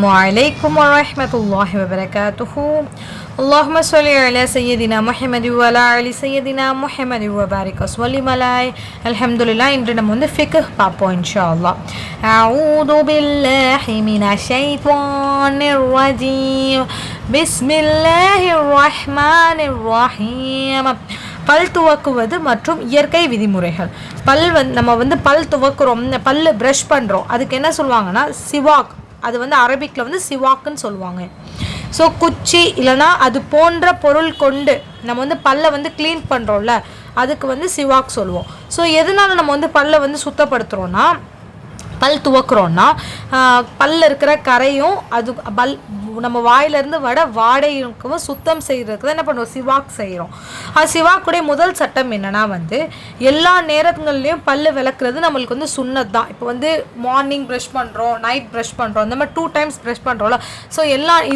عليكم ورحمة الله وبركاته. اللهم صل على سيدنا محمد وعلى آل سيدنا محمد وبارك وسلم عليه. அல்ஹம்துலில்லாஹ். இன்று நம்ம வந்து ஃபிக்ஹ் பார்ப்போம் இன்ஷா அல்லாஹ். அஊது பில்லாஹி மினஷ் ஷைத்தானிர் ரஜீம். பிஸ்மில்லாஹிர் ரஹ்மானிர் ரஹீம். பல் துவக்குவது மற்றும் இயற்கை விதிமுறைகள். நம்ம வந்து பல் துவக்குறோம், பல் ப்ரஷ் பண்ணுறோம், அதுக்கு என்ன சொல்லுவாங்கன்னா சிவாக். அது வந்து அரபிக்கில் வந்து சிவாக்குன்னு சொல்லுவாங்க. ஸோ குச்சி இல்லைனா அது போன்ற பொருள் கொண்டு நம்ம வந்து பல்லை வந்து க்ளீன் பண்ணுறோம்ல, அதுக்கு வந்து சிவாக் சொல்லுவோம். ஸோ எதனால நம்ம வந்து பல்லை வந்து சுத்தப்படுத்துகிறோன்னா, பல் துவக்குறோன்னா பல்ல இருக்கிற கரையும் அது நம்ம வாயிலிருந்து வாடையும் சுத்தம் செய்கிறதுக்கு தான் என்ன பண்ணுவோம், சிவாக் செய்கிறோம். சிவாக்குடைய முதல் சட்டம் என்னன்னா வந்து எல்லா நேரங்கள்லையும் பல்லு விளக்குறது நம்மளுக்கு வந்து சுன்னத் தான். இப்போ வந்து மார்னிங் ப்ரஷ் பண்ணுறோம், நைட் ப்ரஷ் பண்ணுறோம், இந்த மாதிரி 2 times ப்ரஷ் பண்ணுறோம்ல. ஸோ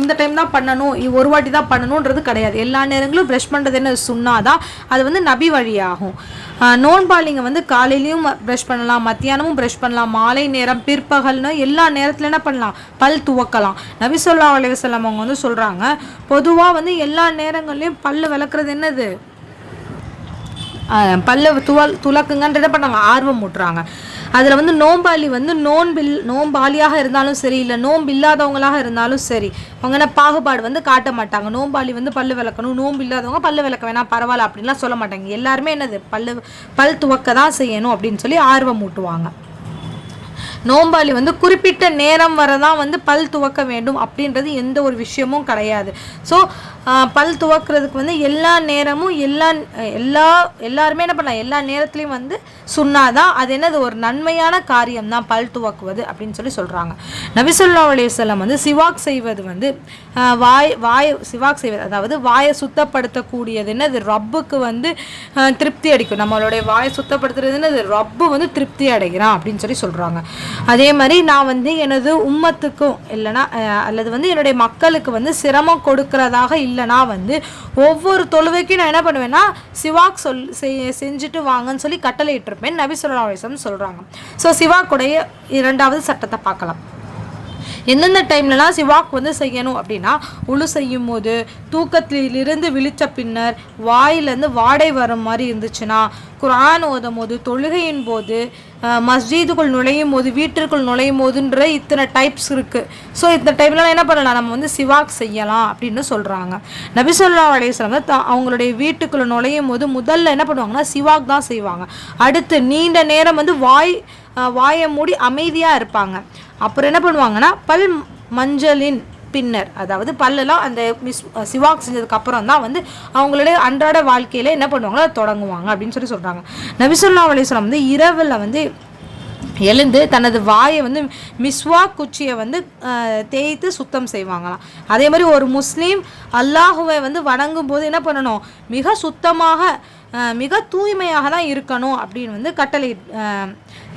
இந்த டைம் தான் பண்ணணும், ஒரு வாட்டி தான் பண்ணணுன்றது கிடையாது. எல்லா நேரங்களும் ப்ரஷ் பண்ணுறது என்ன சுன்னா தான். அது வந்து நபி வழியாகும். நோன்பாளிங்க வந்து காலையிலையும் ப்ரஷ் பண்ணலாம், மத்தியானமும் ப்ரஷ் பண்ணலாம், மாலை நேரம், பிற்பகல்னு எல்லா நேரத்தில் என்ன பண்ணலாம், பல் துவக்கலாம். நபி ஸல்லல்லாஹு அலைஹி வஸல்லம் அவங்க வந்து சொல்கிறாங்க, பொதுவாக வந்து எல்லா நேரங்கள்லையும் பல்லு விளக்குறது என்னது, பல்ல துலக்குங்கன்றத பண்ணாங்க, ஆர்வம் ஊட்டுறாங்க. அதில் வந்து நோம்பாளி வந்து நோம்பாளியாக இருந்தாலும் சரி, இல்லை நோம்பு இல்லாதவங்களாக இருந்தாலும் சரி, அவங்க என்ன பாகுபாடு வந்து காட்ட மாட்டாங்க. நோம்பாளி வந்து பல்லு விளக்கணும், நோம்பு இல்லாதவங்க பல்லு விளக்க வேணாம் பரவாயில்ல அப்படின்லாம் சொல்ல மாட்டாங்க. எல்லாருமே என்னது பல் துவக்க தான் செய்யணும் அப்படின்னு சொல்லி ஆர்வம் ஊட்டுவாங்க. நோம்பாளி வந்து குறிப்பிட்ட நேரம் வரதான் வந்து பல் துவக்க வேண்டும் அப்படின்றது எந்த ஒரு விஷயமும் கிடையாது. ஸோ பல் துவக்கிறதுக்கு வந்து எல்லா நேரமும் எல்லாருமே என்ன பண்ணலாம், எல்லா நேரத்துலையும் வந்து சுன்னாதான். அது என்னது, ஒரு நன்மையான காரியம் தான் பல் துவக்குவது அப்படின்னு சொல்லி சொல்கிறாங்க. நபி ஸல்லல்லாஹு அலைஹி வஸல்லம் வந்து சிவாக் செய்வது வந்து சிவாக் செய்வது அதாவது வாயை சுத்தப்படுத்தக்கூடியது என்னது, ரப்புக்கு வந்து திருப்தி அடிக்கும். நம்மளுடைய வாயை சுத்தப்படுத்துறது என்னது, ரப்பு வந்து திருப்தி அடைகிறான் அப்படின்னு சொல்லி சொல்கிறாங்க. அதே மாதிரி நான் வந்து எனது உம்மத்துக்கும் இல்லைனா அல்லது வந்து என்னுடைய மக்களுக்கு வந்து சிரமம் கொடுக்கறதாக இல்லைனா வந்து ஒவ்வொரு தொழுவைக்கும் நான் என்ன பண்ணுவேன்னா சிவாக் செஞ்சுட்டு வாங்கன்னு சொல்லி கட்டளை இட்டிருப்பேன் நபி ஸல்லல்லாஹு அலைஹி வஸல்லம் சொல்கிறாங்க. ஸோ சிவாக்குடைய 2வது சட்டத்தை பார்க்கலாம். எந்தெந்த டைம்லலாம் சிவாக் வந்து செய்யணும் அப்படின்னா, உழு செய்யும் போது, தூக்கத்திலிருந்து விழித்த பின்னர், வாயிலேருந்து வாடை வர மாதிரி இருந்துச்சுன்னா, குர்ஆன் ஓதும் போது, தொழுகையின் போது, மஸ்ஜிதுக்குள் நுழையும் போது, வீட்டிற்குள் நுழையும் போதுன்ற இத்தனை டைப்ஸ் இருக்குது. ஸோ இந்த டைம்லாம் என்ன பண்ணலாம், நம்ம வந்து சிவாக் செய்யலாம் அப்படின்னு சொல்கிறாங்க. நபி ஸல்லல்லாஹு அலைஹி வஸல்லம் அவங்களுடைய வீட்டுக்குள்ளே நுழையும் போது முதல்ல என்ன பண்ணுவாங்கன்னா சிவாக் தான் செய்வாங்க. அடுத்து நீண்ட நேரம் வந்து வாயை மூடி அமைதியாக இருப்பாங்க. அப்புறம் என்ன பண்ணுவாங்கன்னா பல் மஞ்சளின் பின்னர், அதாவது பல்லெல்லாம் அந்த சிவாக் செஞ்சதுக்கு அப்புறம் தான் வந்து அவங்களுடைய அன்றாட வாழ்க்கையில என்ன பண்ணுவாங்களோ தொடங்குவாங்க அப்படின்னு சொல்லி சொல்கிறாங்க. நபி ஸல்லல்லாஹு அலைஹி வஸல்லம் வந்து இரவில் வந்து எழுந்து தனது வாயை வந்து மிஸ்வாக் குச்சியை வந்து தேய்த்து சுத்தம் செய்வாங்களாம். அதே மாதிரி ஒரு முஸ்லீம் அல்லாஹுவை வந்து வணங்கும் போது என்ன பண்ணணும், மிக சுத்தமாக மிக தூய்மையாக தான் இருக்கணும் அப்படின்னு வந்து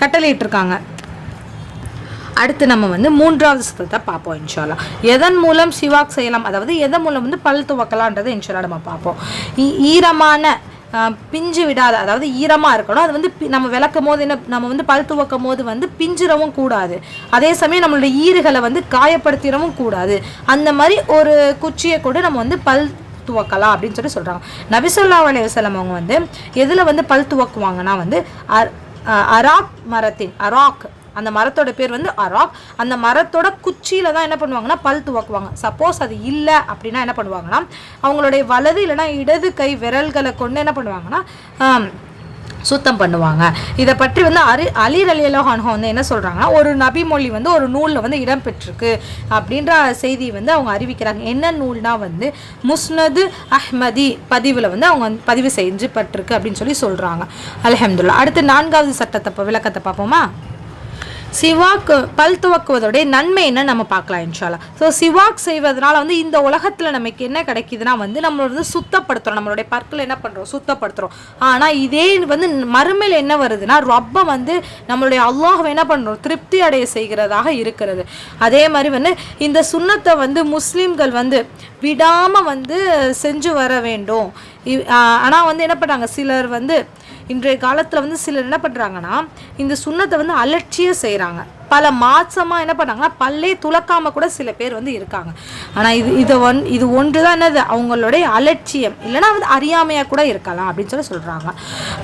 கட்டளையிட்டிருக்காங்க. அடுத்து நம்ம வந்து 3வது சட்டத்தை பார்ப்போம் இன்ஷா அல்லாஹ். எதன் மூலம் சிவாக் செய்யலாம், அதாவது எதன் மூலம் வந்து பல் துவக்கலான்றதை இன்ஷா அல்லாஹ் நம்ம பார்ப்போம். ஈரமான பிஞ்சு விடாத, அதாவது ஈரமாக இருக்கணும். அது வந்து நம்ம விளக்கும் போது நம்ம வந்து பல் துவக்கும் போது வந்து பிஞ்சிடவும் கூடாது, அதே சமயம் நம்மளுடைய ஈறுகளை வந்து காயப்படுத்திடவும் கூடாது. அந்த மாதிரி ஒரு குச்சியை கூட நம்ம வந்து பல் துவக்கலாம் அப்படின்னு சொல்லி சொல்கிறாங்க. நபி ஸல்லல்லாஹு அலைஹி வஸல்லம் அவங்க வந்து எதில் வந்து பல் துவக்குவாங்கன்னா வந்து அராக் மரத்தின், அராக் அந்த மரத்தோட பேர் வந்து அராக், அந்த மரத்தோட குச்சியில் தான் என்ன பண்ணுவாங்கன்னா பல் துவக்குவாங்க. சப்போஸ் அது இல்லை அப்படின்னா என்ன பண்ணுவாங்கன்னா அவங்களுடைய வலது இல்லைனா இடது கை விரல்களை கொண்டு என்ன பண்ணுவாங்கன்னா சுத்தம் பண்ணுவாங்க. இதை பற்றி வந்து அலி ரலியல்லாஹு அன்ஹு வந்து என்ன சொல்கிறாங்கன்னா, ஒரு நபி மொழி வந்து ஒரு நூலில் வந்து இடம்பெற்றிருக்கு அப்படின்ற செய்தி வந்து அவங்க அறிவிக்கிறாங்க. என்ன நூல்னா வந்து முஸ்னது அஹ்மதி பதிவில் வந்து அவங்க பதிவு செஞ்சு பட்டிருக்கு அப்படின்னு சொல்லி சொல்கிறாங்க. அல்ஹம்துலில்லாஹ். அடுத்து 4வது சட்டத்தை விளக்கத்தை பார்ப்போமா. சிவாக் பல் துவக்குவதோடைய நன்மை என்ன நம்ம பார்க்கலாம் இன்ஷா அல்லாஹ். ஸோ சிவாக் செய்வதனால வந்து இந்த உலகத்தில் நமக்கு என்ன கிடைக்குதுன்னா வந்து நம்மளோட வந்து சுத்தப்படுத்துகிறோம், நம்மளுடைய பற்களை என்ன பண்ணுறோம், சுத்தப்படுத்துகிறோம். ஆனால் இதே வந்து மறுமையில் என்ன வருதுன்னா ரப்பை வந்து நம்மளுடைய அல்லாஹ்வை என்ன பண்ணுறோம், திருப்தி அடைய செய்கிறதாக இருக்கிறது. அதே மாதிரி வந்து இந்த சுன்னத்தை வந்து முஸ்லீம்கள் வந்து விடாமல் வந்து செஞ்சு வர வேண்டும். ஆனால் வந்து என்ன பண்ணுறாங்க, சிலர் வந்து இன்றைய காலத்தில் வந்து சிலர் என்ன பண்ணுறாங்கன்னா இந்த சுன்னத்தை வந்து அலட்சியம் செய்கிறாங்க. பல மாசமாக என்ன பண்ணாங்கன்னா பல்லே துலக்காமல் கூட சில பேர் வந்து இருக்காங்க. ஆனால் இது ஒன்று தான் என்னது அவங்களுடைய அலட்சியம், இல்லைன்னா வந்து அறியாமையாக கூட இருக்கலாம் அப்படின்னு சொல்கிறாங்க.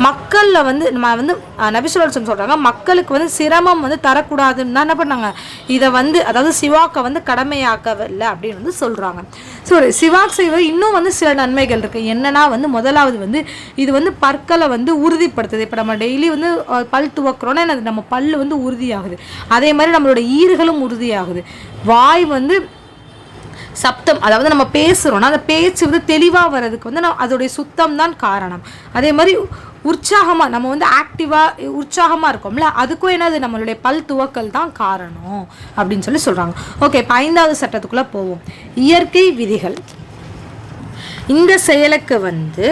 மக்களில் வந்து நம்ம வந்து நபி ஸல்லல்லாஹு அலைஹி வஸல்லம் சொல்கிறாங்க, மக்களுக்கு வந்து சிரமம் வந்து தரக்கூடாதுன்னு தான் என்ன பண்ணாங்க, இதை வந்து அதாவது சிவாக்கை வந்து கடமையாக்கவில்லை அப்படின்னு வந்து சொல்கிறாங்க. ஸோ சிவாக் செய்வது இன்னும் வந்து சில நன்மைகள் இருக்குது. என்னன்னா வந்து முதலாவது வந்து இது வந்து பற்களை வந்து உறுதிப்படுத்துது. இப்போ நம்ம டெய்லி வந்து பல் துவக்கிறோன்னா நம்ம பல் வந்து உறுதியாகுது. அதே மாதிரி நம்மளோட ஈறுகளும் உறுதியாகுது. வாய் வந்து சப்தம், அதாவது நம்ம பேசுகிறோன்னா அந்த பேச்சு வந்து தெளிவாக வர்றதுக்கு வந்து அதோடைய சுத்தம் தான் காரணம். அதே மாதிரி உற்சாகமாக நம்ம வந்து ஆக்டிவாக உற்சாகமாக இருக்கோம்ல, அதுக்கும் என்னது நம்மளுடைய பல் துவக்கல் தான் காரணம் அப்படின்னு சொல்கிறாங்க. ஓகே, இப்போ 5வது சட்டத்துக்குள்ளே போவோம். இயற்கை விதிகள். இந்த செயலுக்கு வந்து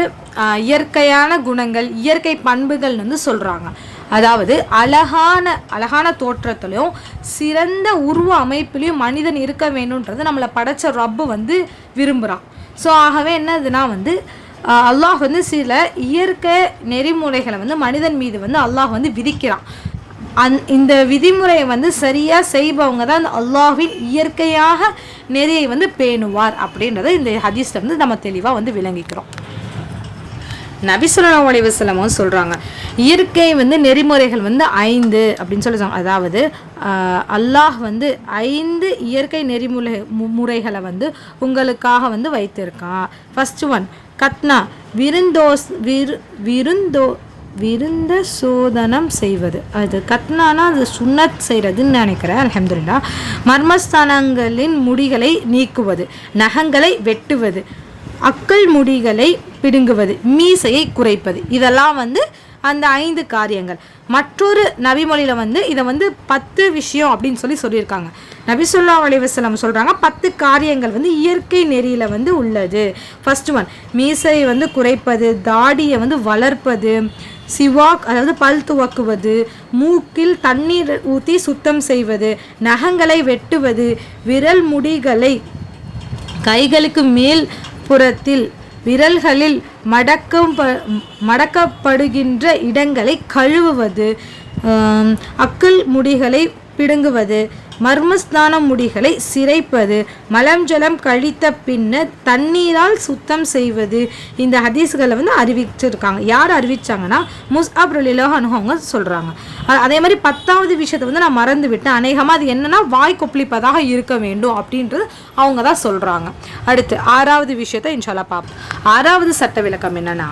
இயற்கையான குணங்கள், இயற்கை பண்புகள் வந்து சொல்கிறாங்க. அதாவது அழகான தோற்றத்திலையும் சிறந்த உருவ அமைப்பிலையும் மனிதன் இருக்க வேணுன்றது நம்மளை படைச்ச ரப்பு வந்து விரும்புகிறான். ஸோ ஆகவே என்னதுன்னா வந்து அல்லாஹ் வந்து சில இயற்கை நெறிமுறைகளை வந்து மனிதன் மீது வந்து அல்லாஹ் வந்து விதிக்கிறான். இந்த விதிமுறையை வந்து சரியாக செய்பவங்க தான் அந்த அல்லாஹ்வின் இயற்கையாக நெறியை வந்து பேணுவார் அப்படின்றத இந்த ஹதீஸ்ல வந்து நம்ம தெளிவாக வந்து விளங்கிக்கிறோம். நபி ஸல்லல்லாஹு அலைஹி வஸல்லம் சொல்கிறாங்க, இயற்கை வந்து நெறிமுறைகள் வந்து 5 அப்படின்னு சொல்லுவாங்க. அதாவது அல்லாஹ் வந்து 5 இயற்கை முறைகளை வந்து உங்களுக்காக வந்து வைத்திருக்கான். ஃபர்ஸ்ட் ஒன் கத்னா, விருந்த சோதனம் செய்வது. அது கத்னானா அது சுன்னத் செய்கிறதுன்னு நினைக்கிறேன். அல்ஹம்துலில்லாஹ். மர்மஸ்தானங்களின் முடிகளை நீக்குவது, நகங்களை வெட்டுவது, அக்கல் முடிகளை பிடுங்குவது, மீசையை குறைப்பது. இதெல்லாம் வந்து அந்த 5 காரியங்கள். மற்றொரு நபிமொழியில் வந்து இதை வந்து 10 விஷயம் அப்படின்னு சொல்லியிருக்காங்க. நபி ஸல்லல்லாஹு அலைஹி வஸல்லம் சொல்கிறாங்க 10 காரியங்கள் வந்து இயற்கை நெறியில் வந்து உள்ளது. ஃபர்ஸ்ட் ஒன் மீசையை வந்து குறைப்பது, தாடியை வந்து வளர்ப்பது, சிவாக் அதாவது பல் துவக்குவது, மூக்கில் தண்ணீர் ஊற்றி சுத்தம் செய்வது, நகங்களை வெட்டுவது, விரல் முடிகளை கைகளுக்கு மேல் புறத்தில் விரல்களில் மடக்கப்படுகின்ற இடங்களை கழுவுவது, அக்கல் முடிகளை பிடுங்குவது, மர்மஸ்தான முடிகளை சிரைப்பது, மலம் ஜலம் கழித்த பின்னர் தண்ணீரால் சுத்தம் செய்வது. இந்த ஹதீஸ்களை வந்து அறிவிச்சிருக்காங்க. யார் அறிவிச்சாங்கன்னா முஸ்அப் ரலியல்லாஹு அன்ஹு அவங்க சொல்கிறாங்க. அதே மாதிரி 10வது விஷயத்தை வந்து நான் மறந்து விட்டேன். அநேகமாக அது என்னன்னா வாய் கொப்பளிப்பதாக இருக்க வேண்டும் அப்படின்றது அவங்க தான் சொல்கிறாங்க. அடுத்து 6வது விஷயத்தை இன்ஷால்லா பார்ப்போம். 6வது சட்ட விளக்கம் என்னன்னா,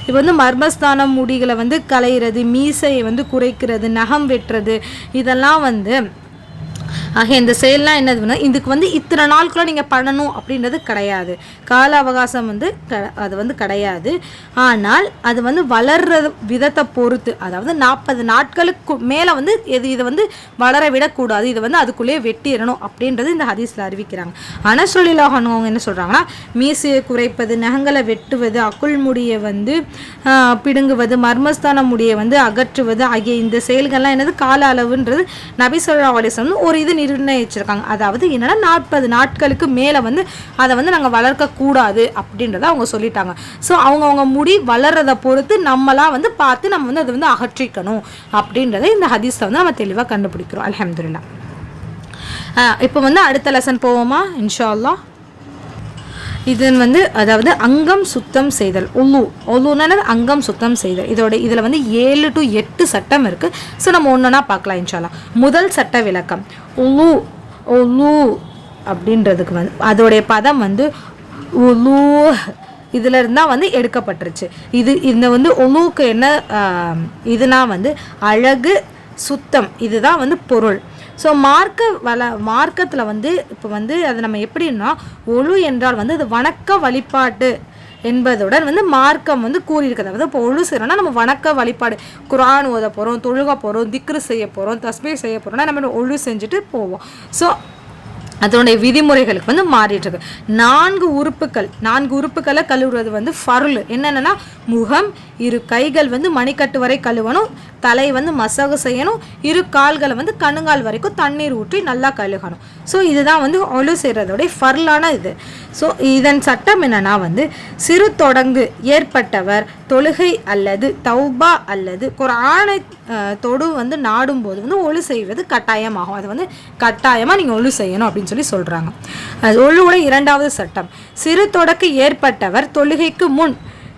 இப்போ வந்து மர்மஸ்தான முடிகளை வந்து களையிறது, மீசையை வந்து குறைக்கிறது, நகம் வெட்டுறது, இதெல்லாம் வந்து ஆக இந்த செயல்லாம் என்னதுன்னா இதுக்கு வந்து இத்தனை நாளுக்குள்ள நீங்கள் பண்ணணும் அப்படின்றது கிடையாது. கால அவகாசம் வந்து அது வந்து கிடையாது. ஆனால் அது வந்து வளர்ற விதத்தை பொறுத்து, அதாவது 40 நாட்களுக்கு மேலே வந்து இதை வந்து வளர விடக்கூடாது, இதை வந்து அதுக்குள்ளேயே வெட்டிடணும் அப்படின்றது இந்த ஹதீஸில் அறிவிக்கிறாங்க. அனஸ் ரலியல்லாஹு அன்ஹு அவங்க என்ன சொல்கிறாங்கன்னா, மீசையை குறைப்பது, நகங்களை வெட்டுவது, அக்குள் முடியை வந்து பிடுங்குவது, மர்மஸ்தான முடியை வந்து அகற்றுவது ஆகிய இந்த செயல்கள்லாம் என்னது கால அளவுன்றது நபி ஸல்லல்லாஹு அலைஹி வஸல்லம் ஒரு இது நிர்ணயிச்சிருக்காங்க. அதாவது என்னன்னா 40 நாட்களுக்கு மேலே வந்து அதை வந்து நாங்கள் வளர்க்கக்கூடாது அப்படின்றத அவங்க சொல்லிட்டாங்க. ஸோ அவங்கவுங்க முடி வளர்றதை பொறுத்து நம்மளாம் வந்து பார்த்து நம்ம வந்து அதை வந்து அகற்றிக்கணும் அப்படின்றத இந்த ஹதீஸை வந்து நம்ம தெளிவாக கண்டுபிடிக்கிறோம். அல்ஹம்துலில்லாஹ். இப்போ வந்து அடுத்த லெசன் போவோமா இன்ஷா அல்லாஹ். இது வந்து அதாவது அங்கம் சுத்தம் செய்தல். ஒலுன்னா அங்கம் சுத்தம் செய்தல். இதில் வந்து 7 to 8 சட்டம் இருக்குது. ஸோ நம்ம ஒன்றுனா பார்க்கலாம் இன்ஷா அல்லாஹ். முதல் சட்ட விளக்கம், ஒலு அப்படின்றதுக்கு வந்து அதோடைய பதம் வந்து ஒலு இதில் இருந்தால் வந்து எடுக்கப்பட்டுருச்சு. இந்த வந்து ஒலுக்கு என்ன இதுனா வந்து அழகு, சுத்தம், இதுதான் வந்து பொருள். ஸோ மார்க்கத்தில் வந்து இப்போ வந்து அது நம்ம எப்படின்னா, ஒழு என்றால் வந்து அது வணக்க வழிபாட்டு என்பதுடன் வந்து மார்க்கம் வந்து கூறியிருக்கிறது. அதாவது இப்போ ஒழு செய்யறோம்னா நம்ம வணக்க வழிபாடு, குர்ஆன் ஓத போகிறோம், தொழுக போகிறோம், திக்ரு செய்ய போகிறோம், தஸ்பீஹ் செய்ய போகிறோம்னா நம்ம ஒழு செஞ்சுட்டு போவோம். ஸோ அதனுடைய விதிமுறைகளுக்கு வந்து மாறிட்டு இருக்கு. 4 உறுப்புகளை கழுவுறது வந்து ஃபர்ல். என்னென்னா முகம், 2 கைகள் வந்து மணிக்கட்டு வரை கழுவணும், தலை வந்து மசகு செய்யணும், 2 கால்களை வந்து கணுங்கால் வரைக்கும் தண்ணீர் ஊற்றி நல்லா கழுகணும். ஸோ இதுதான் வந்து ஒழு செய்கிறதோடைய ஃபர்லான இது. ஸோ இதன் சட்டம் என்னன்னா வந்து சிறு தொடங்கு ஏற்பட்டவர் தொழுகை அல்லது தௌபா அல்லது குர்ஆனை தொடு வந்து நாடும்போது வந்து ஒழு செய்வது கட்டாயமாகும். அது வந்து கட்டாயமாக நீங்கள் ஒழு செய்யணும் அப்படின்னு சொல்கிறாங்க. அது ஒழுவோட 2வது சட்டம், சிறு தொடக்கு ஏற்பட்டவர் தொழுகைக்கு முன்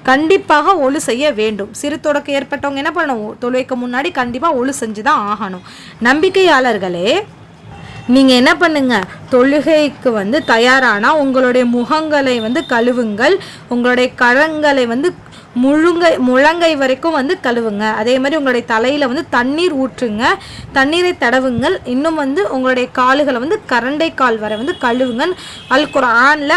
கண்டிப்பாக ஒழு செய்ய வேண்டும். சிறு தொடக்கு ஏற்பட்டவங்க என்ன பண்ணணும்? தொழுகைக்கு முன்னாடி கண்டிப்பாக ஒழு செஞ்சு தான் ஆகணும். நம்பிக்கையாளர்களே, நீங்கள் என்ன பண்ணுங்க, தொழுகைக்கு வந்து தயாரானால் உங்களுடைய முகங்களை வந்து கழுவுங்கள், உங்களுடைய கரங்களை வந்து முழங்கை வரைக்கும் வந்து கழுவுங்க. அதே மாதிரி உங்களுடைய தலையில் வந்து தண்ணீர் ஊற்றுங்க, தண்ணீரை தடவுங்கள். இன்னும் வந்து உங்களுடைய கால்களை வந்து கரண்டை கால் வரை வந்து கழுவுங்க. அல் குர்ஆனில்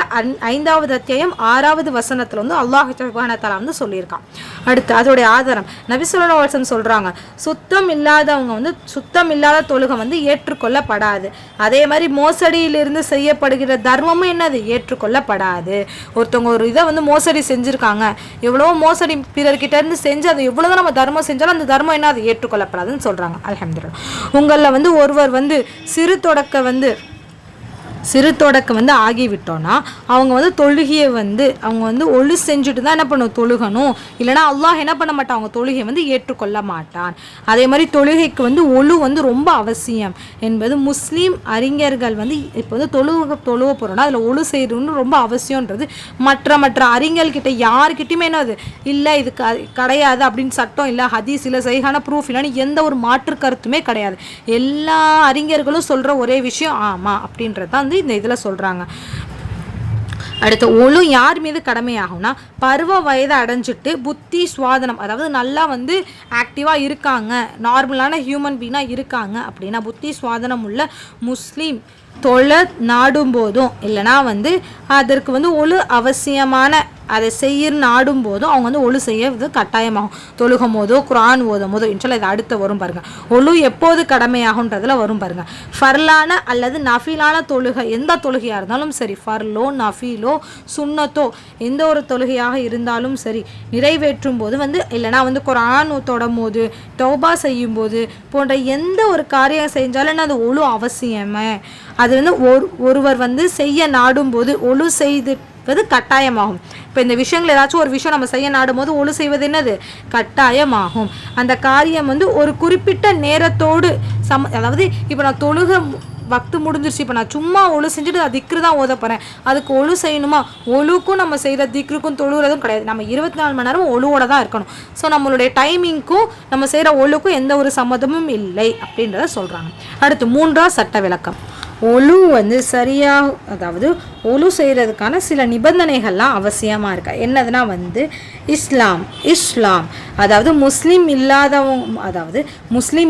5வது அத்தியாயம் 6வது வசனத்தில் வந்து அல்லாஹ் சுப்ஹானஹு வ தஆலா வந்து சொல்லியிருக்கான். அடுத்து அதோடைய ஆதாரம் நபி ஸல்லல்லாஹு அலைஹி வஸல்லம் சொல்கிறாங்க, சுத்தம் இல்லாதவங்க வந்து சுத்தம் இல்லாத தொழுகை வந்து ஏற்றுக்கொள்ளப்படாது. அதே மாதிரி மோசடியிலிருந்து செய்யப்படுகிற தர்மமும் என்னது? ஏற்றுக்கொள்ளப்படாது. ஒருத்தவங்க ஒரு இதை வந்து மோசடி செஞ்சுருக்காங்க, எவ்வளோ மோசடி பிறர்கிட்ட இருந்து செஞ்சு அது எவ்வளவுதான் நம்ம தர்மம் செஞ்சாலும் அந்த தர்மம் என்ன, அது ஏற்றுக்கொள்ளப்படாதுன்னு சொல்றாங்க. அல்ஹம்துலில்லாஹ். உங்களில் வந்து ஒருவர் வந்து சிறு தொடக்க வந்து ஆகிவிட்டோன்னா அவங்க வந்து தொழுகையை வந்து அவங்க வந்து ஒழு செஞ்சுட்டு தான் என்ன பண்ணும்? தொழுகணும். இல்லைனா அல்லாஹ் என்ன பண்ண மாட்டான்? அவங்க தொழுகையை வந்து ஏற்றுக்கொள்ள மாட்டான். அதே மாதிரி தொழுகைக்கு வந்து ஒழு வந்து ரொம்ப அவசியம் என்பது முஸ்லீம் அறிஞர்கள் வந்து இப்போ வந்து தொழுவ போகிறோன்னா அதில் ஒழு செய்யணும்னு ரொம்ப அவசியன்றது மற்ற அறிஞர்கிட்ட யாருக்கிட்டையுமே என்னது இல்லை, இது கிடையாது அப்படின்னு சட்டம் இல்லை, ஹதீஸ் இல்லை, சஹீஹான ப்ரூஃப் இல்லைன்னு எந்த ஒரு மாற்று கருத்துமே கிடையாது. எல்லா அறிஞர்களும் சொல்கிற ஒரே விஷயம் ஆமாம் அப்படின்றது தான் வந்து இந்த இதில் சொல்கிறாங்க. அடுத்து ஒழு யார் மீது கடமையாகும்னா பருவ வயதை அடைஞ்சிட்டு புத்தி சுவாதனம், அதாவது நல்லா வந்து ஆக்டிவாக இருக்காங்க, நார்மலான ஹியூமன் பீனாக இருக்காங்க அப்படின்னா புத்தி சுவாதனம் உள்ள முஸ்லீம் தொழ நாடும் போதும் இல்லைனா வந்து அதற்கு வந்து ஒழு அவசியமான அதை செய்ய நாடும் போதும் அவங்க வந்து ஒழு செய்யறது கட்டாயமாகும். தொழுகும் போதோ குர்ஆன் ஓதும் போதோ இன்ஷால்லா இது அடுத்து வரும் பாருங்க. ஒழு எப்போது கடமையாகுன்றதுல வரும் பாருங்க. ஃபர்லான அல்லது நஃபீலான தொழுகை, எந்த தொழுகையாக இருந்தாலும் சரி, ஃபர்லோ நஃபீலோ சுன்னத்தோ எந்த ஒரு தொழுகையாக இருந்தாலும் சரி, நிறைவேற்றும் போது வந்து இல்லைனா வந்து குர்ஆன் தொடும் போது, தௌபா செய்யும் போது போன்ற எந்த ஒரு காரியம் செஞ்சாலும் அது ஒழு அவசியமே. அது வந்து ஒருவர் வந்து செய்ய நாடும் போது ஒழு செய்து கட்டாயமாகும். இப்போ இந்த விஷயங்கள் ஏதாச்சும் ஒரு விஷயம் நம்ம செய்ய நாடும் போது ஒழு செய்வது என்னது? கட்டாயமாகும். அந்த காரியம் வந்து ஒரு குறிப்பிட்ட நேரத்தோடு அதாவது இப்போ நான் தொழுக வக்து முடிஞ்சிருச்சு, இப்போ நான் சும்மா ஒழு செஞ்சுட்டு நான் திக்ரு தான் ஓத போகிறேன், அதுக்கு ஒழு செய்யணுமா? ஒழுக்கும் நம்ம செய்கிற திக்ருக்கும் தொழுகிறதும் கிடையாது. நம்ம 24 மணி நேரம் ஒழுவோட தான் இருக்கணும். ஸோ நம்மளுடைய டைமிங்க்கும் நம்ம செய்கிற ஒழுக்கும் எந்த ஒரு சம்மதமும் இல்லை அப்படின்றத சொல்கிறாங்க. அடுத்து 3வது சட்ட விளக்கம். ஒழு வந்து சரியாக, அதாவது ஒழு செய்கிறதுக்கான சில நிபந்தனைகள்லாம் அவசியமாக இருக்கா. என்னதுன்னா வந்து இஸ்லாம் அதாவது முஸ்லீம்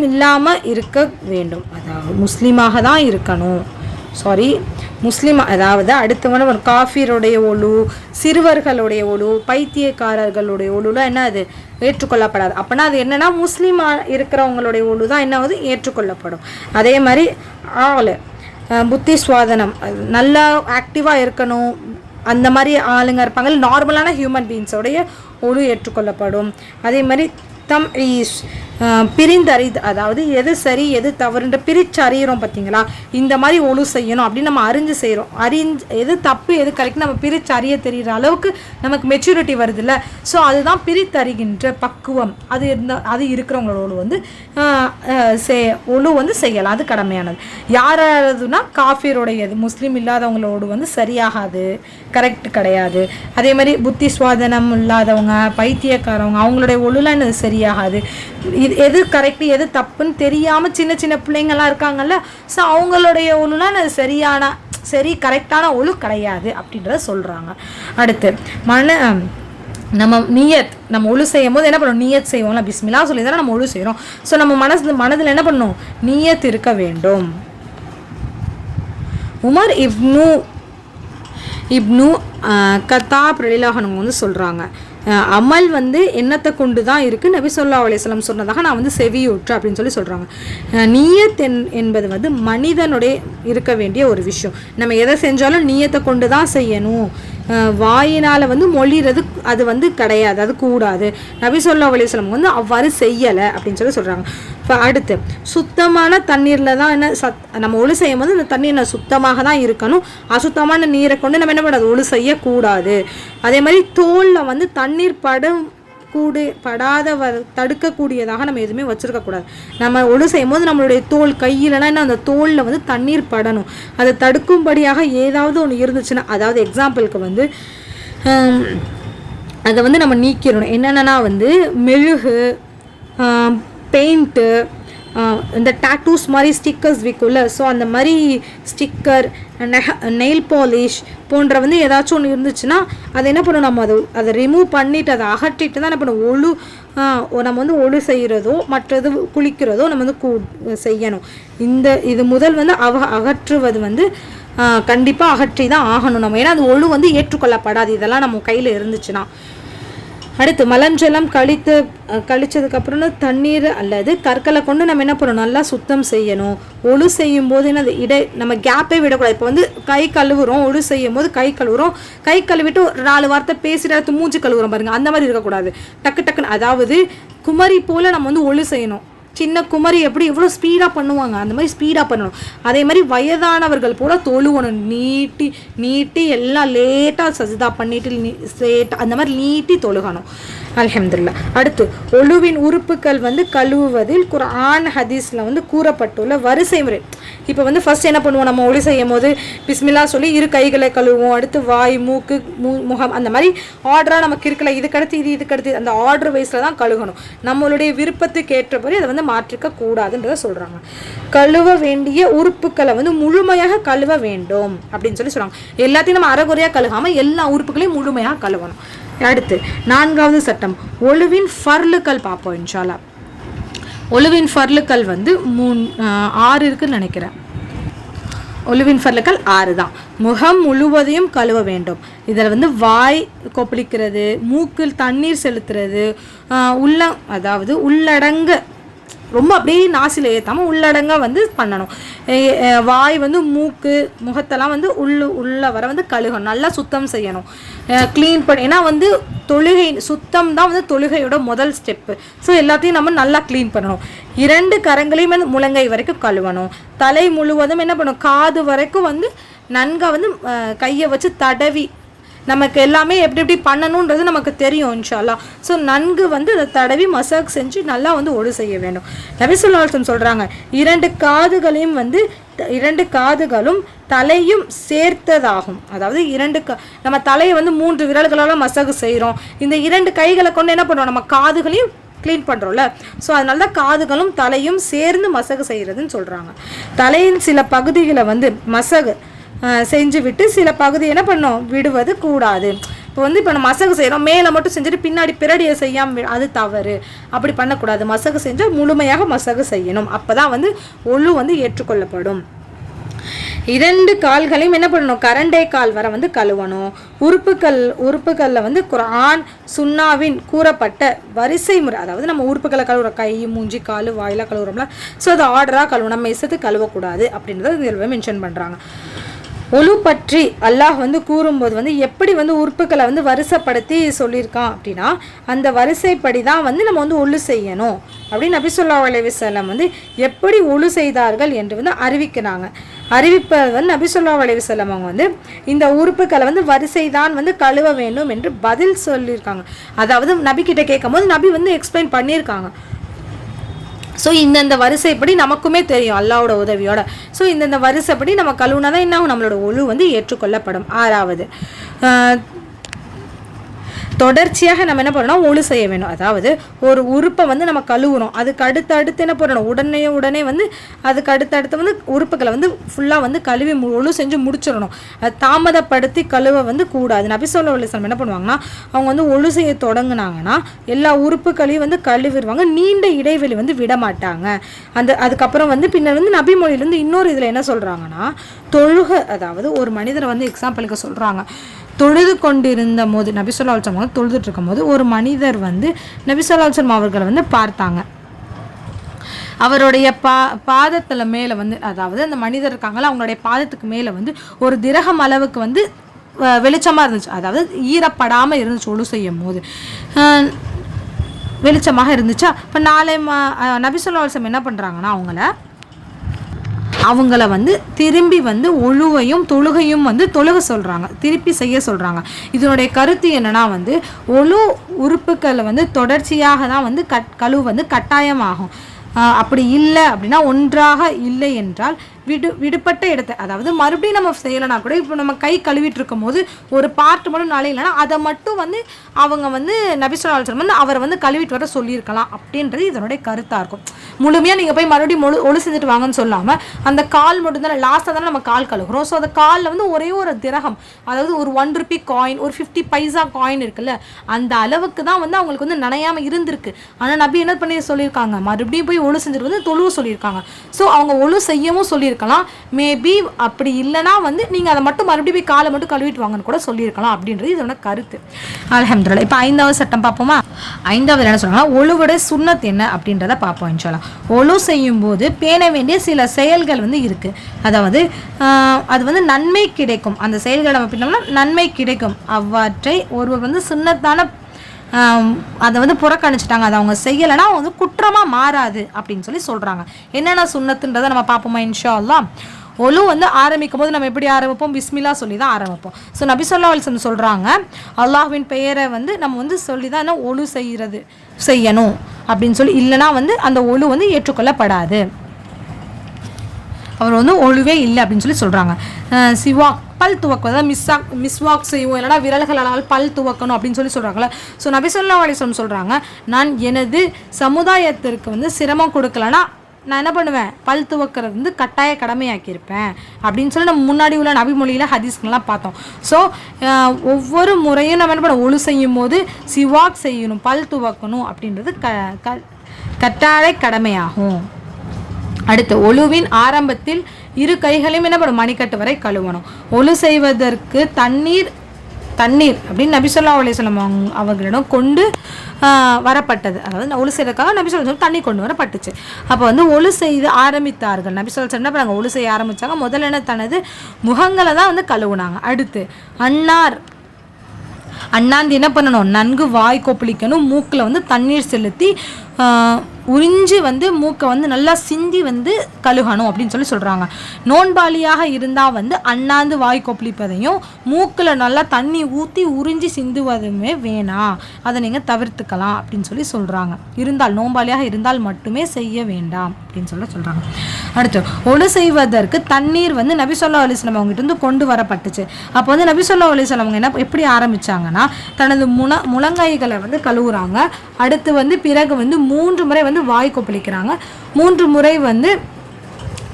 இல்லாமல் இருக்க வேண்டும், அதாவது முஸ்லீமாக தான் இருக்கணும். முஸ்லீம் அதாவது அடுத்தவன ஒரு காஃபிருடைய ஒழு, சிறுவர்களுடைய ஒழு, பைத்தியக்காரர்களுடைய ஒழுலாம் என்ன அது ஏற்றுக்கொள்ளப்படாது. அப்படின்னா அது என்னன்னா முஸ்லீமாக இருக்கிறவங்களுடைய ஒழு தான் என்ன ஆகுது? ஏற்றுக்கொள்ளப்படும். அதே மாதிரி புத்தி சுவாதனம் நல்லா ஆக்டிவாக இருக்கணும், அந்த மாதிரி ஆளுங்க இருப்பாங்க. நார்மலான ஹியூமன் பீயிங்ஸோடைய ஒழு ஏற்றுக்கொள்ளப்படும். அதே மாதிரி பிரிந்தறிது, அதாவது எது சரி எது தவறுன்ற பிரித்து அறிகிறோம் பார்த்தீங்களா, இந்த மாதிரி ஒழு செய்யணும் அப்படின்னு நம்ம அறிஞ்சு செய்கிறோம். எது தப்பு எது கரெக்ட் நம்ம பிரித்து அறிய தெரிகிற அளவுக்கு நமக்கு மெச்சூரிட்டி வருது இல்லை. ஸோ அதுதான் பிரித்தறிகின்ற பக்குவம். அது இருக்கிறவங்களோட ஒழு வந்து ஒழு வந்து செய்யலாம், அது கடமையானது. யாராவதுனா காஃபிரோடையது, முஸ்லீம் இல்லாதவங்களோடு வந்து சரியாகாது, கரெக்ட் கிடையாது. அதே மாதிரி புத்தி சுவாதனம் இல்லாதவங்க, பைத்தியக்காரவங்க, அவங்களுடைய ஒழுலாம் என்னது சரியாகாது. எது கரெக்டு எது தப்புன்னு தெரியாமல் சின்ன பிள்ளைங்கள்லாம் இருக்காங்கல்ல, ஸோ அவங்களுடைய ஒழுலாம் சரி கரெக்டான ஒழு கிடையாது அப்படின்றத சொல்கிறாங்க. அடுத்து நம்ம ஒழு செய்யும் போது என்ன பண்ணணும்? நியத் செய்வோம்ல, பிஸ்மில்லா சொல்லி தானே நம்ம ஒழு செய்கிறோம். ஸோ நம்ம மனதில் என்ன பண்ணணும்? நியத் இருக்க வேண்டும். உமர் இப்னு கத்தாப் ரலியல்லாஹு அன்ஹு வந்து சொல்கிறாங்க, அமல் வந்து எண்ணத்தை கொண்டு தான் இருக்குது, நபி ஸல்லல்லாஹு அலைஹி வஸல்லம் சொன்னதாக நான் வந்து செவியுற்று அப்படின்னு சொல்கிறாங்க. நியத் என்பது வந்து மனிதனுடைய இருக்க வேண்டிய ஒரு விஷயம். நம்ம எதை செஞ்சாலும் நியத்தை கொண்டு தான் செய்யணும். வாயினால் வந்து மொழிறது அது வந்து கிடையாது, அது கூடாது. நபி ஸல்லல்லாஹு அலைஹி வஸல்லம் வந்து அவ்வாறு செய்யலை அப்படின்னு சொல்கிறாங்க. இப்போ அடுத்து சுத்தமான தண்ணீரில் தான் என்ன நம்ம ஒழு செய்யும் போது இந்த தண்ணீர் சுத்தமாக தான் இருக்கணும். அசுத்தமான நீரை கொண்டு நம்ம என்ன பண்ணாது ஒழு செய்யக்கூடாது. அதே மாதிரி தோலில் வந்து தண்ணீர் படாத தடுக்கக்கூடியதாக நம்ம எதுவுமே வச்சுருக்கக்கூடாது. நம்ம ஒழு செய்யும் போது நம்மளுடைய தோல் கையிலனா என்ன அந்த தோலில் வந்து தண்ணீர் படணும். அதை தடுக்கும்படியாக ஏதாவது ஒன்று இருந்துச்சுன்னா, அதாவது எக்ஸாம்பிளுக்கு வந்து அதை வந்து நம்ம நீக்கிடணும். என்னென்னா வந்து மெழுகு, பெயிண்ட்டு, இந்த டாட்டூஸ் மாதிரி ஸ்டிக்கர்ஸ் விற்கும்ல, ஸோ அந்த மாதிரி ஸ்டிக்கர், நெயில் பாலிஷ் போன்ற வந்து ஏதாச்சும் ஒன்று இருந்துச்சுன்னா அதை என்ன பண்ணணும், நம்ம அதை ரிமூவ் பண்ணிவிட்டு அதை அகற்றிட்டு தான் என்ன பண்ணணும் நம்ம வந்து ஒழு செய்கிறதோ மற்றது குளிக்கிறதோ நம்ம வந்து செய்யணும். இது முதல் வந்து அகற்றுவது வந்து கண்டிப்பாக அகற்றி தான் ஆகணும் நம்ம. ஏன்னா அது ஒழு வந்து ஏற்றுக்கொள்ளப்படாது இதெல்லாம் நம்ம கையில் இருந்துச்சுன்னா. அடுத்து மலஞ்சலம் கழிச்சதுக்கப்புறம் தண்ணீர் அல்லது கற்களை கொண்டு நம்ம என்ன பண்ணணும், நல்லா சுத்தம் செய்யணும். ஒழு செய்யும் போது என்ன நம்ம கேப்பே விடக்கூடாது. இப்போ வந்து கை கழுவுறோம், ஒழு செய்யும் போது கை கழுவிட்டு ஒரு 4 வார்த்தை பேசிட்டு அடுத்து மூஞ்சி கழுவுறோம் பாருங்க, அந்த மாதிரி இருக்கக்கூடாது. டக்குன்னு அதாவது குமரி போல் நம்ம வந்து ஒழு செய்யணும். சின்ன குமரி எப்படி எவ்வளோ ஸ்பீடாக பண்ணுவாங்க அந்த மாதிரி ஸ்பீடாக பண்ணணும். அதே மாதிரி வயதானவர்கள் போல் தொழுவணும், நீட்டி எல்லாம் லேட்டாக சஜிதா பண்ணிட்டு அந்த மாதிரி நீட்டி தொழுகணும். அல்ஹம்துலில்லாஹ். அடுத்து ஒழுவின் உறுப்புகள் வந்து கழுவுவதில் குர்ஆன் ஹதீஸில் வந்து கூறப்பட்டுள்ள வரிசை முறை. இப்போ வந்து ஃபர்ஸ்ட் என்ன பண்ணுவோம், நம்ம ஒழு செய்யும் போது பிஸ்மில்லா சொல்லி 2 கைகளை கழுவுவோம். அடுத்து வாய், மூக்கு, முகம், அந்த மாதிரி ஆர்டராக நமக்கு இருக்கல. இதுக்கடுத்து அந்த ஆர்டர் வைஸில் தான் கழுகணும். நம்மளுடைய விருப்பத்துக்கு ஏற்றபடி அதை வந்து மாற்றிக்க கூடாதுன்றதை சொல்கிறாங்க. கழுவ வேண்டிய உறுப்புகளை வந்து முழுமையாக கழுவ வேண்டும் அப்படின்னு சொல்கிறாங்க. எல்லாத்தையும் நம்ம அரைகுறையாக கழுகாமல் எல்லா உறுப்புகளையும் முழுமையாக கழுவணும். அடுத்து 4வது சட்டம் ஒழுவின் ஃபர்லுக்கள் பார்ப்போம் இன்ஷா அல்லாஹ். ஒழுவின் ஃபர்லுக்கள் வந்து 6 இருக்குன்னு நினைக்கிறேன். ஒழுவின் ஃபர்லுக்கள் 6 தான். முகம் முழுவதையும் கழுவ வேண்டும். இதில் வந்து வாய் கொப்பளிக்கிறது, மூக்கில் தண்ணீர் செலுத்துறது, அதாவது உள்ளடங்க ரொம்ப அப்படியே நாசில் ஏற்றாமல் உள்ளடங்க வந்து பண்ணணும். வாய் வந்து முகத்தெல்லாம் வந்து உள்ள வர வந்து கழுகணும், நல்லா சுத்தம் செய்யணும், க்ளீன் பண்ணி. ஏன்னா வந்து தொழுகை சுத்தம் தான் வந்து தொழுகையோட முதல் ஸ்டெப்பு. ஸோ எல்லாத்தையும் நம்ம நல்லா க்ளீன் பண்ணணும். 2 கரங்களையும் வந்து முழங்கை வரைக்கும் கழுவணும். தலை முழுவதும் என்ன பண்ணணும், காது வரைக்கும் வந்து நன்கா வந்து கையை வச்சு தடவி, நமக்கு எல்லாமே எப்படி பண்ணணுன்றது நமக்கு தெரியும் இன்ஷா அல்லாஹ். ஸோ நன்கு வந்து அதை தடவி மசாஜ் செஞ்சு நல்லா வந்து ஒழு செய்ய வேண்டும். நபி ஸல்லல்லாஹு அலைஹி வஸல்லம் சொல்கிறாங்க 2 காதுகளும் தலையும் சேர்த்ததாகும். அதாவது நம்ம தலையை வந்து 3 விரல்களால் மசாஜ் செய்கிறோம். இந்த 2 கைகளை கொண்டு என்ன பண்ணுறோம், நம்ம காதுகளையும் க்ளீன் பண்ணுறோம்ல. ஸோ அதனால தான் காதுகளும் தலையும் சேர்ந்து மசாஜ் செய்கிறதுன்னு சொல்கிறாங்க. தலையின் சில பகுதிகளை வந்து மசாஜ் செஞ்சு விட்டு சில பகுதி என்ன பண்ணோம் விடுவது கூடாது. இப்போ நம்ம மசகு செய்கிறோம், மேலே மட்டும் செஞ்சுட்டு பின்னாடி பிரடியை செய்யாமல், அது தவறு. அப்படி பண்ணக்கூடாது. மசகு செஞ்சால் முழுமையாக மசகு செய்யணும். அப்போ தான் வந்து ஒழு வந்து ஏற்றுக்கொள்ளப்படும். 2 கால்களையும் என்ன பண்ணணும், கரண்டை கால் வர வந்து கழுவணும். உறுப்புகளில் வந்து குர்ஆன் சுன்னாவின் கூறப்பட்ட வரிசை முறை, அதாவது நம்ம உறுப்புகளை கழுவுறோம், கை, மூஞ்சி, கால், வாயிலாம் கழுவுறோம்ல. ஸோ அது ஆர்டராக கழுவணும், நம்ம இஷ்டத்துக்கு கழுவக்கூடாது அப்படின்றத இதில் மென்ஷன் பண்ணுறாங்க. ஒழு பற்றி அல்லாஹ் வந்து கூறும்போது வந்து எப்படி வந்து உறுப்புகளை வந்து வரிசைப்படுத்தி சொல்லியிருக்கான் அப்படின்னா, அந்த வரிசைப்படி தான் வந்து நம்ம வந்து ஒழு செய்யணும் அப்படின்னு நபி ஸல்லல்லாஹு அலைஹி வஸல்லம் வந்து எப்படி ஒழு செய்தார்கள் என்று வந்து அறிவிப்பது வந்து நபி ஸல்லல்லாஹு அலைஹி வஸல்லம் அவங்க வந்து இந்த உறுப்புகளை வந்து வரிசை தான் வந்து கழுவ வேண்டும் என்று பதில் சொல்லியிருக்காங்க. அதாவது நபி கிட்ட கேட்கும் போது நபி வந்து எக்ஸ்பிளைன் பண்ணியிருக்காங்க. ஸோ இந்தந்த வரிசைப்படி நமக்குமே தெரியும் அல்லாஹ்வோட உதவியோட. ஸோ இந்தந்த வரிசைப்படி நம்ம கழுவுனா தான் என்ன ஆகும், நம்மளோட ஒழு வந்து ஏற்றுக்கொள்ளப்படும். 6வது தொடர்ச்சியாக நம்ம என்ன பண்ணணும், ஒழு செய்ய வேணும். அதாவது ஒரு உறுப்பை வந்து நம்ம கழுவுறோம், அதுக்கு அடுத்து என்ன பண்ணணும், உடனே வந்து அதுக்கு அடுத்து வந்து உறுப்புகளை வந்து ஃபுல்லாக வந்து கழுவி ஒழு செஞ்சு முடிச்சிடணும். அது தாமதப்படுத்தி கழுவ வந்து கூடாது. நபி ஸல்லல்லாஹு அலைஹி வஸல்லம் என்ன பண்ணுவாங்கன்னா, அவங்க வந்து ஒழு செய்ய தொடங்குனாங்கன்னா எல்லா உறுப்புகளையும் வந்து கழுவிடுவாங்க, நீண்ட இடைவெளி வந்து விட மாட்டாங்க. அதுக்கப்புறம் வந்து பின்னர் வந்து நபி மொழியிலேருந்து இன்னொரு இதில் என்ன சொல்கிறாங்கன்னா, அதாவது ஒரு மனிதரை வந்து எக்ஸாம்பிளுக்கு சொல்கிறாங்க, தொழுது கொண்டிருந்த போது நபி ஸல்லல்லாஹு அலைஹி வஸல்லம் தொழுதுட்டு இருக்கும் போது ஒரு மனிதர் வந்து நபி ஸல்லல்லாஹு அலைஹி வஸல்லம் அவர்களை வந்து பார்த்தாங்க. அவருடைய பாதத்தில் மேலே வந்து, அதாவது அந்த மனிதர் இருக்காங்களா அவங்களுடைய பாதத்துக்கு மேலே வந்து ஒரு திரகம் அளவுக்கு வந்து வெளிச்சமாக இருந்துச்சு. அதாவது ஈரப்படாமல் இருந்துச்சு. ஒழு செய்யும் போது வெளிச்சமாக இருந்துச்சா. இப்போ நாளை நபி ஸல்லல்லாஹு அலைஹி வஸல்லம் என்ன பண்ணுறாங்கன்னா அவங்கள வந்து திரும்பி வந்து ஒழுவையும் தொழுகையும் வந்து தொழுக சொல்கிறாங்க, திருப்பி செய்ய சொல்கிறாங்க. இதனுடைய கருத்து என்னன்னா வந்து ஒழு உறுப்புக்களை வந்து தொடர்ச்சியாக தான் வந்து கழுவு வந்து கட்டாயமாகும். அப்படி இல்லை அப்படின்னா, ஒன்றாக இல்லை என்றால் விடுபட்ட இடத்தை, அதாவது மறுபடியும் நம்ம செய்யலைனா கூட, இப்போ நம்ம கை கழுவிட்டு இருக்கும் போது ஒரு பார்ட் மட்டும் நாளே இல்லைன்னா அதை மட்டும் வந்து அவங்க வந்து நபி ஸல்லல்லாஹு அலைஹி வஸல்லம் வந்து அவரை வந்து கழுவிட்டு வர சொல்லியிருக்கலாம் அப்படின்றது இதனுடைய கருத்தாக இருக்கும். முழுமையாக நீங்கள் போய் மறுபடியும் ஒழு செஞ்சுட்டு வாங்கன்னு சொல்லாமல் அந்த கால் மட்டும் தானே லாஸ்ட்டாக தானே நம்ம கால் கழுகுறோம். ஸோ அந்த காலில் வந்து ஒரே ஒரு திரகம், அதாவது ஒரு 1 ரூபி காயின், ஒரு 50 பைசா காயின் இருக்குல்ல, அந்த அளவுக்கு தான் வந்து அவங்களுக்கு வந்து நனையாமல் இருந்திருக்கு. ஆனால் நபி என்ன பண்ணி சொல்லியிருக்காங்க, மறுபடியும் போய் ஒழு செஞ்சுட்டு வந்து தொழுவு சொல்லியிருக்காங்க. ஸோ அவங்க ஒழு செய்யவும் சொல்லியிருக்காங்க. மேபி அப்படி இல்லைனா வந்து நீங்கள் அதை மட்டும் மறுபடியும் போய் காலை மட்டும் கழுவிட்டு வாங்கன்னு கூட சொல்லியிருக்கலாம் அப்படின்றது இதோட கருத்து. அல்ஹம்துலில்லாஹ். இப்போ 5வது சட்டம் பார்ப்போமா. 5வது என்ன சொல்றாங்கன்னா, ஒழுவுடைய சுன்னத் என்ன அப்படின்றத பார்ப்போம் இன்ஷால்லா. ஒழு செய்யும் போது பேண வேண்டிய சில செயல்கள் வந்து இருக்கு. அதாவது அது வந்து நன்மை கிடைக்கும், அந்த செயல்களை நம்ம பின்னோம்னா நன்மை கிடைக்கும். அவ்வாற்றை ஒருவர் வந்து சுன்னத்தான அதை வந்து புறக்கணிச்சிட்டாங்க, அதை அவங்க செய்யலைன்னா அவங்க வந்து குற்றமாக மாறாது அப்படின்னு சொல்லி சொல்கிறாங்க. என்னென்ன சுன்னத்துன்றதை நம்ம பார்ப்போமா இன்ஷா அல்லாஹ். ஒழு வந்து ஆரம்பிக்கும் போது நம்ம எப்படி ஆரம்பிப்போம், பிஸ்மில்லா சொல்லி தான் ஆரம்பிப்போம். ஸோ நபி ஸல்லல்லாஹு அலைஹி வஸல்லம் சொல்கிறாங்க, அல்லாஹ்வின் பெயரை வந்து நம்ம வந்து சொல்லி தான் ஒழு செய்யணும் அப்படின்னு சொல்லி, இல்லைனா வந்து அந்த ஒழு வந்து ஏற்றுக்கொள்ளப்படாது. அவர் வந்து ஒழுவே இல்லை அப்படின்னு சொல்லி சொல்கிறாங்க. சிவாக் பல் துவக்கம், அதாவது மிஸ்வாக் செய்வோம், இல்லைனா விரல்களால் பல் துவக்கணும் அப்படின்னு சொல்லி சொல்கிறாங்களே. ஸோ நபி ஸல்லல்லாஹு அலைஹி வஸல்லம் சொல்கிறாங்க, நான் எனது சமுதாயத்திற்கு வந்து சிரமம் கொடுக்கலன்னா நான் என்ன பண்ணுவேன், பல் துவக்கிறது வந்து கட்டாய கடமையாக்கியிருப்பேன் அப்படின்னு சொல்லி நம்ம முன்னாடி உள்ள நபிமொழியில் ஹதீஸ்கள்லாம் பார்த்தோம். ஸோ ஒவ்வொரு முறையும் நம்ம என்ன பண்ண, ஒழு செய்யும் போது சிவாக் செய்யணும், பல் துவக்கணும் அப்படின்றது கட்டாய கடமையாகும். அடுத்து ஒழுவின் ஆரம்பத்தில் இரு கைகளையும் என்ன பண்ணும், மணிக்கட்டு வரை கழுவணும். ஒழு செய்வதற்கு தண்ணீர் அப்படின்னு நபி ஸல்லல்லாஹு அலைஹி வஸல்லம் அவர்களிடம் கொண்டு வரப்பட்டது. அதாவது ஒழு செய்யறதுக்காக நபி ஸல்லல்லாஹு அலைஹி வஸல்லம் தண்ணி கொண்டு வரப்பட்டுச்சு. அப்போ வந்து ஒழு செய்து ஆரம்பித்தார்கள். நபி ஸல்லல்லாஹு அலைஹி வஸல்லம் என்ன பண்ணாங்க, ஒழு செய்ய ஆரம்பித்தாங்க. முதல்ல தனது முகங்களை தான் வந்து கழுவுனாங்க. அடுத்து அண்ணாந்து என்ன பண்ணணும், நன்கு வாய் கொப்பளிக்கணும், மூக்கில் வந்து தண்ணீர் செலுத்தி உறிஞ்சி வந்து மூக்கை வந்து நல்லா சிந்தி வந்து கழுகணும் அப்படின்னு சொல்லி சொல்கிறாங்க. நோன்பாளியாக இருந்தால் வந்து அண்ணாந்து வாய் கொப்பளிப்பதையும் மூக்கில் நல்லா தண்ணி ஊற்றி உறிஞ்சி சிந்துவதுமே வேணாம், அதை நீங்கள் தவிர்த்துக்கலாம் அப்படின்னு சொல்லி சொல்கிறாங்க. நோன்பாளியாக இருந்தால் மட்டுமே செய்ய வேண்டாம் அப்படின்னு சொல்கிறாங்க. அடுத்து ஒழு செய்வதற்கு தண்ணீர் வந்து நபி ஸல்லல்லாஹு அலைஹி வஸல்லம் அவங்ககிட்ட வந்து கொண்டு வரப்பட்டுச்சு. அப்போ வந்து நபி ஸல்லல்லாஹு அலைஹி வஸல்லம் அவங்க எப்படி ஆரம்பிச்சாங்கன்னா, தனது முழங்கைகளை வந்து கழுவுறாங்க. அடுத்து வந்து பிறகு வந்து 3 முறை வந்து வாய் கொப்பளிக்கிறாங்க. 3 முறை வந்து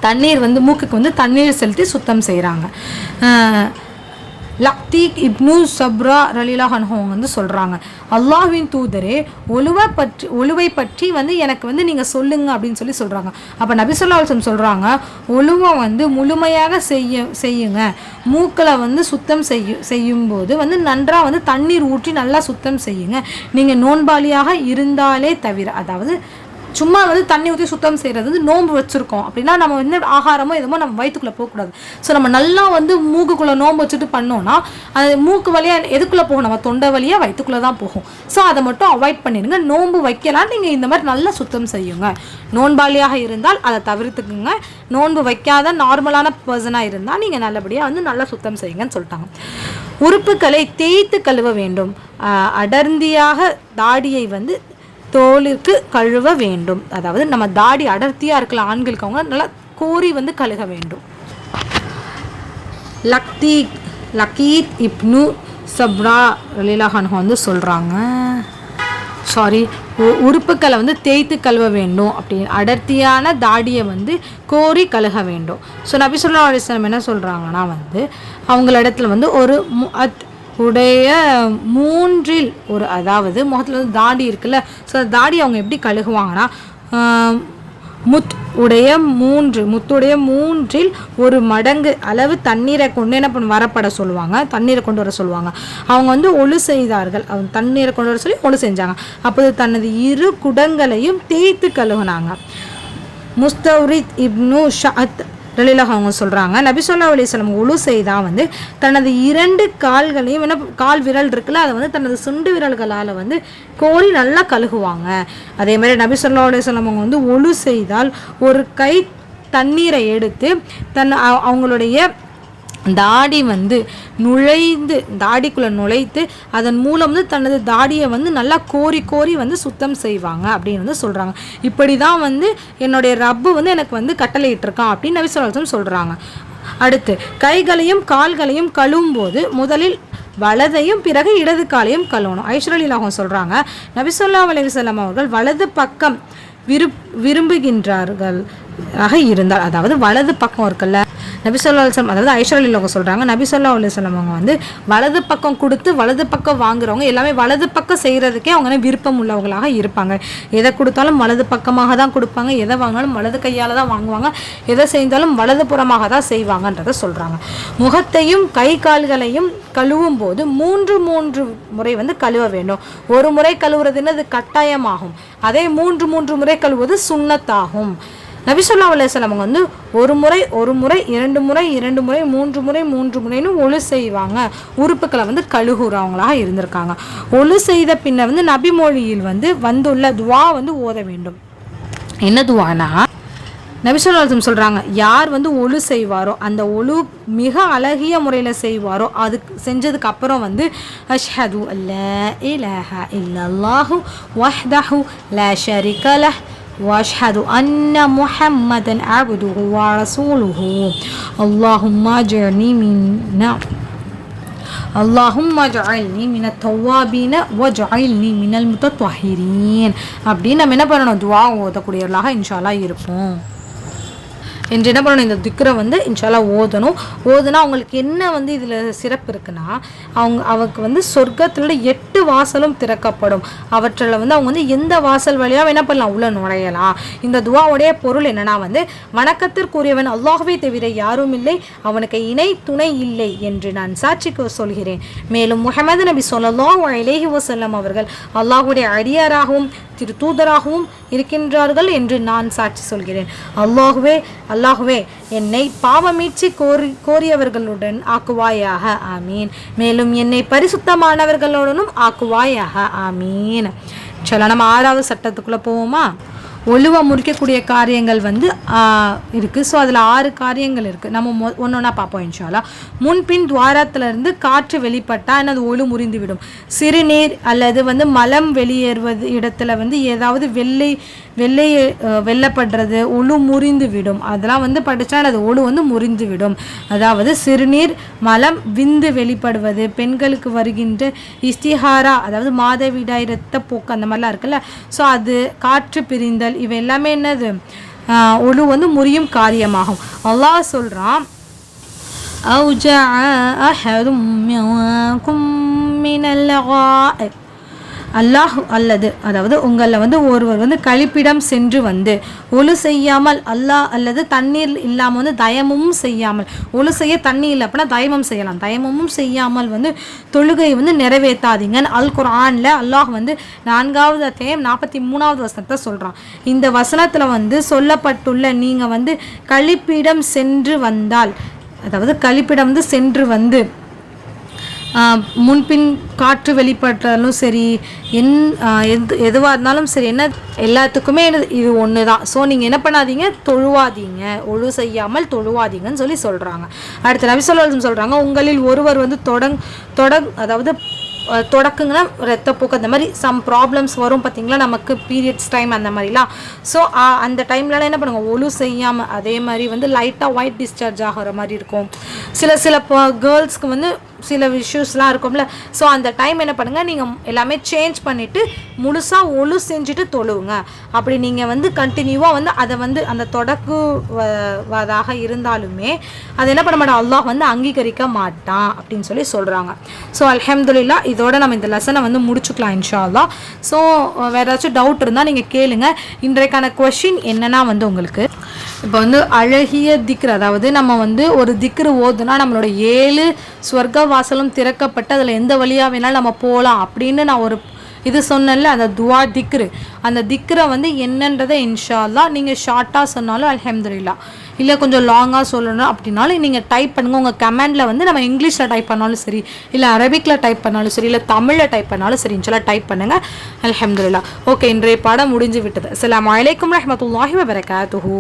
தண்ணீர் வந்து மூக்குக்கு வந்து தண்ணீர் செலுத்தி சுத்தம் செய்கிறாங்க. லக்தீக் இப்னு சப்ரா ரலியல்லாஹு அன்ஹு வந்து சொல்கிறாங்க, அல்லாஹ்வின் தூதரே ஒழுவை பற்றி வந்து எனக்கு வந்து நீங்கள் சொல்லுங்க அப்படின்னு சொல்லி சொல்கிறாங்க. அப்போ நபி ஸல்லல்லாஹு அலைஹி வஸல்லம் சொல்கிறாங்க, ஒழுவை வந்து முழுமையாக செய்யுங்க. மூக்களை வந்து சுத்தம் செய்யும்போது வந்து நன்றாக வந்து தண்ணீர் ஊற்றி நல்லா சுத்தம் செய்யுங்க. நீங்கள் நோன்பாளியாக இருந்தாலே தவிர, அதாவது சும்மா வந்து தண்ணி ஊற்றி சுத்தம் செய்கிறது வந்து நோன்பு வச்சுருக்கோம் அப்படின்னா நம்ம வந்து ஆகாரமோ எதுமோ நம்ம வயிற்றுக்குள்ளே போகக்கூடாது. ஸோ நம்ம நல்லா வந்து மூக்குக்குள்ளே நோன்பு வச்சுட்டு பண்ணோன்னா அது மூக்கு வழியாக எதுக்குள்ளே போகும், நம்ம தொண்டை வழியாக வயிற்றுக்குள்ளே தான் போகும். ஸோ அதை மட்டும் அவாய்ட் பண்ணிடுங்க. நோன்பு வைக்கலாம், நீங்கள் இந்த மாதிரி நல்லா சுத்தம் செய்யுங்க. நோன்பாளியாக இருந்தால் அதை தவிர்த்துக்குங்க. நோன்பு வைக்காத நார்மலான பர்சனாக இருந்தால் நீங்கள் நல்லபடியாக வந்து நல்லா சுத்தம் செய்யுங்கன்னு சொல்லிட்டாங்க. உறுப்புகளை தேய்த்து கழுவ வேண்டும். அடர்த்தியாக தாடியை வந்து தோலுக்கு கழுவ வேண்டும். அதாவது நம்ம தாடி அடர்த்தியாக இருக்கலாம் ஆண்களுக்கு, அவங்க நல்லா கோரி வந்து கழுக வேண்டும். லக்கீத் இப்னு சப்ரா ரலியல்லாஹு அன்ஹு வந்து சொல்கிறாங்க, உறுப்புக்களை வந்து தேய்த்து கழுவ வேண்டும் அப்படின்னு, அடர்த்தியான தாடியை வந்து கோரி கழுக வேண்டும். ஸோ நபி ஸல்லல்லாஹு அலைஹி வஸல்லம் என்ன சொல்கிறாங்கன்னா வந்து அவங்களிடத்துல வந்து ஒரு உடைய 3இல் ஒரு, அதாவது முகத்தில் வந்து தாடி இருக்குல்ல, ஸோ தாடி அவங்க எப்படி கழுகுவாங்கன்னா முத்துடைய மூன்றில் ஒரு மடங்கு அளவு தண்ணீரை கொண்டு என்ன வரப்பட சொல்லுவாங்க, தண்ணீரை கொண்டு வர சொல்லுவாங்க. அவங்க வந்து ஒழு செய்தார்கள், அவங்க தண்ணீரை கொண்டு வர சொல்லி ஒழு செஞ்சாங்க. அப்போது தனது 2 குடங்களையும் தேய்த்து கழுவுனாங்க. முஸ்தவ்ரித் இப்னு ஷஅத் ரலியல்லாஹு அவங்க சொல்கிறாங்க, நபி ஸல்லல்லாஹு அலைஹி வஸல்லம் ஒழு செய்தா வந்து தனது 2 கால்களையும் கால் விரல் இருக்குல்ல அதை வந்து தனது சுண்டு விரல்களால் வந்து கோரி நல்லா கழுகுவாங்க. அதே மாதிரி நபி ஸல்லல்லாஹு அலைஹி வஸல்லம் அவங்க வந்து ஒழு செய்தால் ஒரு கை தண்ணீரை எடுத்து அவங்களுடைய தாடி வந்து தாடிக்குள்ளே நுழைத்து அதன் மூலம் வந்து தனது தாடியை வந்து நல்லா கோரி வந்து சுத்தம் செய்வாங்க அப்படின்னு வந்து சொல்கிறாங்க. இப்படி தான் வந்து என்னுடைய ரப்பு வந்து எனக்கு வந்து கட்டளையிட்டிருக்கான் அப்படின்னு நபி ஸல்லல்லாஹு அலைஹி வஸல்லம் சொல்கிறாங்க. அடுத்து கைகளையும் கால்களையும் கழுவும் போது முதலில் வலதையும் பிறகு இடது காலையும் கழுவணும். ஆயிஷா ரலியல்லாஹு அன்ஹா சொல்கிறாங்க, நபி ஸல்லல்லாஹு அலைஹி வஸல்லம் அவர்கள் வலது பக்கம் விரும்புகின்றார்கள் இருந்தால், அதாவது வலது பக்கம் இருக்குல்ல, நபி ஸல்லல்லாஹு அலைஹி வஸல்லம் அதாவது ஆயிஷா ரலியல்லாஹு சொல்கிறாங்க, நபி ஸல்லல்லாஹு அலைஹி வஸல்லம் அவங்க வந்து வலது பக்கம் கொடுத்து வலது பக்கம் வாங்குறவங்க எல்லாமே வலது பக்கம் செய்கிறதுக்கே அவங்க விருப்பம் உள்ளவங்களாக இருப்பாங்க. எதை கொடுத்தாலும் வலது பக்கமாக தான் கொடுப்பாங்க, எதை வாங்கினாலும் வலது கையால் தான் வாங்குவாங்க, எதை செய்தாலும் வலது புறமாக தான் செய்வாங்கன்றதை சொல்கிறாங்க. முகத்தையும் கை கால்களையும் கழுவும் போது 3 முறை வந்து கழுவ வேண்டும். ஒரு முறை கழுவுறதுன்னு அது கட்டாயமாகும், அதே 3 முறை கழுவுவது சுன்னத்தாகும். நபி ஸல்லல்லாஹு அலைஹி வஸல்லம் வந்து ஒரு முறை 2 முறை 3 முறைன்னு ஒழு செய்வாங்க. உறுப்புகளை வந்து கழுகுறவங்களாக இருந்திருக்காங்க. ஒழு செய்த பின்னர் வந்து நபிமொழியில் வந்து வந்துள்ள துவா வந்து ஓத வேண்டும். என்ன துவானா, நபி ஸல்லல்லாஹு அலைஹி வஸல்லம் சொல்கிறாங்க, யார் வந்து ஒழு செய்வாரோ அந்த ஒழு மிக அழகிய முறையில் செய்வாரோ அது செஞ்சதுக்கு அப்புறம் வந்து அஷ்ஹது அல்லா இலாஹ இல்லல்லாஹு வஹ்தஹு லா ஷரீக லஹ் وأشهد أن محمدا عبده ورسوله اللهم اجعلني من التوابين واجعلني من المتطهرين அப்படின்னு நம்ம என்ன பண்ணணும், துஆ ஓதக்கூடியவர்களாக இன்ஷா அல்லாஹ் இருப்போம். என்று என்ன பண்ணணும், இந்த திக்ரை வந்து இன்ஷால்லா ஓதுனா அவங்களுக்கு என்ன வந்து இதில் சிறப்பு இருக்குன்னா, அவருக்கு வந்து சொர்க்கத்தில் 8 வாசலும் திறக்கப்படும். அவற்றில் வந்து அவங்க வந்து எந்த வாசல் வழியாக என்ன பண்ணலாம், உள்ள நுழையலாம். இந்த துவாவுடைய பொருள் என்னன்னா வந்து, வணக்கத்திற்குரியவன் அல்லாஹ்வை தவிர யாரும் இல்லை, அவனுக்கு இணை துணை இல்லை என்று நான் சாட்சிக்கு சொல்கிறேன். மேலும் முஹம்மது நபி ஸல்லல்லாஹு அலைஹி வஸல்லம் அவர்கள் அல்லாஹ்வுடைய அடியாராகவும் திரு தூதராகவும் இருக்கின்றார்கள் என்று நான் சாட்சி சொல்கிறேன். அல்லாஹுவே என்னை பாவமீட்சி கோரியவர்களுடன் ஆக்குவாயாக, ஆமீன். மேலும் என்னை பரிசுத்தமானவர்களுடனும் ஆக்குவாயாக, ஆமீன். சரி, நம்ம 6வது சட்டத்துக்குள்ளே போவோமா? ஒழுவ முறிக்கக்கூடிய காரியங்கள் வந்து இருக்குது. ஸோ அதில் 6 காரியங்கள் இருக்குது. நம்ம ஒன்றா பார்ப்போம் இன்ஷா அல்லாஹ். முன்பின் துவாரத்திலிருந்து காற்று வெளிப்பட்டால் என்னது ஒழு முறிந்து விடும். சிறுநீர் அல்லது வந்து மலம் வெளியேறுவது இடத்துல வந்து ஏதாவது வெள்ளப்படுறது ஒழு முறிந்து விடும். அதெல்லாம் வந்து படித்தா அது ஒழு வந்து முறிந்து விடும். அதாவது சிறுநீர், மலம், விந்து வெளிப்படுவது, பெண்களுக்கு வருகின்ற இஸ்திஹாரா அதாவது மாதவிடாய் இரத்தப்போக்கு அந்த மாதிரிலாம் இருக்குல்ல, ஸோ அது, காற்று பிரிந்தல், இவை எல்லாமே என்னது ஒழு வந்து முறியும் காரியமாகும். அல்லாஹ் சொல்றான், அல்லாஹ் அல்லது அதாவது உங்களில் வந்து ஒருவர் வந்து கழிப்பிடம் சென்று வந்து ஒழு செய்யாமல் அல்லது தண்ணீர் இல்லாமல் வந்து தயமும் செய்யாமல், ஒழு செய்ய தண்ணி இல்லை அப்படின்னா தயமம் செய்யலாம், தயமும் செய்யாமல் வந்து தொழுகை வந்து நிறைவேற்றாதீங்க. அல் குர்ஆனில் அல்லாஹ் வந்து 4வது அத்தியாயம் 43வது வசனத்தை சொல்கிறான். இந்த வசனத்தில் வந்து சொல்லப்பட்டுள்ள நீங்கள் வந்து கழிப்பிடம் சென்று வந்தால், அதாவது கழிப்பிடம் வந்து சென்று வந்து முன்பின் காற்று வெளிப்பட்டாலும் சரி, எதுவாக இருந்தாலும் சரி, என்ன எல்லாத்துக்குமே இது ஒன்று தான். ஸோ நீங்கள் என்ன பண்ணாதீங்க, தொழுவாதீங்க, ஒழு செய்யாமல் தொழுவாதீங்கன்னு சொல்கிறாங்க. அடுத்து நபி ஸல்லல்லாஹு அலைஹி வஸல்லம் சொல்கிறாங்க, உங்களில் ஒருவர் வந்து அதாவது தொடக்குங்கன்னா ரத்தப்போக்கு அந்த மாதிரி சம் ப்ராப்ளம்ஸ் வரும் பார்த்தீங்களா, நமக்கு பீரியட்ஸ் டைம் அந்த மாதிரிலாம். ஸோ அந்த டைம்லலாம் என்ன பண்ணுங்க, ஒழு செய்யாமல், அதே மாதிரி வந்து லைட்டாக ஒயிட் டிஸ்சார்ஜ் ஆகிற மாதிரி இருக்கும். சில கேர்ள்ஸ்க்கு வந்து சில இஷ்யூஸ்லாம் இருக்கும்ல. ஸோ அந்த டைம் என்ன பண்ணுங்கள், நீங்கள் எல்லாமே சேஞ்ச் பண்ணிவிட்டு முழுசாக ஒழு செஞ்சுட்டு தொழுவுங்க. அப்படி நீங்கள் வந்து கண்டினியூவாக வந்து அதை வந்து அந்த தொடக்குவதாக இருந்தாலுமே அது என்ன பண்ண மாட்டான், அல்லாஹ் வந்து அங்கீகரிக்க மாட்டான் அப்படின்னு சொல்கிறாங்க. ஸோ அல்ஹம்துலில்லாஹ், இதோட நம்ம இந்த லெசனை வந்து முடிச்சுக்கலாம் இன்ஷா அல்லாஹ். ஸோ வேறு ஏதாச்சும் டவுட் இருந்தால் நீங்கள் கேளுங்க. இன்றைக்கான கொஷின் என்னன்னா வந்து உங்களுக்கு இப்போ வந்து அழகிய திக்ரு, அதாவது நம்ம வந்து ஒரு திக்ரு ஓதுனா நம்மளோட 7 ஸ்வர்க்க வாசலும் திறக்கப்பட்டு அதில் எந்த வழியாக வேணாலும் நம்ம போகலாம் அப்படின்னு நான் ஒரு இது சொன்னேன்ல, அந்த துவா திக்ரு. அந்த திக்ரை வந்து என்னன்றதை இன்ஷா அல்லாஹ் நீங்கள் ஷார்ட்டாக சொன்னாலும் அல்ஹம்துலில்லாஹ், இல்லை கொஞ்சம் லாங்காக சொல்லணும் அப்படின்னாலும் நீங்கள் டைப் பண்ணுங்கள். உங்கள் கமெண்டில் வந்து நம்ம இங்கிலீஷில் டைப் பண்ணாலும் சரி, இல்லை அரபிக்கில் டைப் பண்ணாலும் சரி, இல்லை தமிழில் டைப் பண்ணாலும் சரி, இன்ஷால்லாஹ் டைப் பண்ணுங்கள். அல்ஹம்துலில்லாஹ். ஓகே, இன்றைய பாடம் முடிஞ்சு விட்டது. அஸ்ஸலாமு அலைக்கும் வரஹ்மத்துல்லாஹி வபரகாத்துஹு.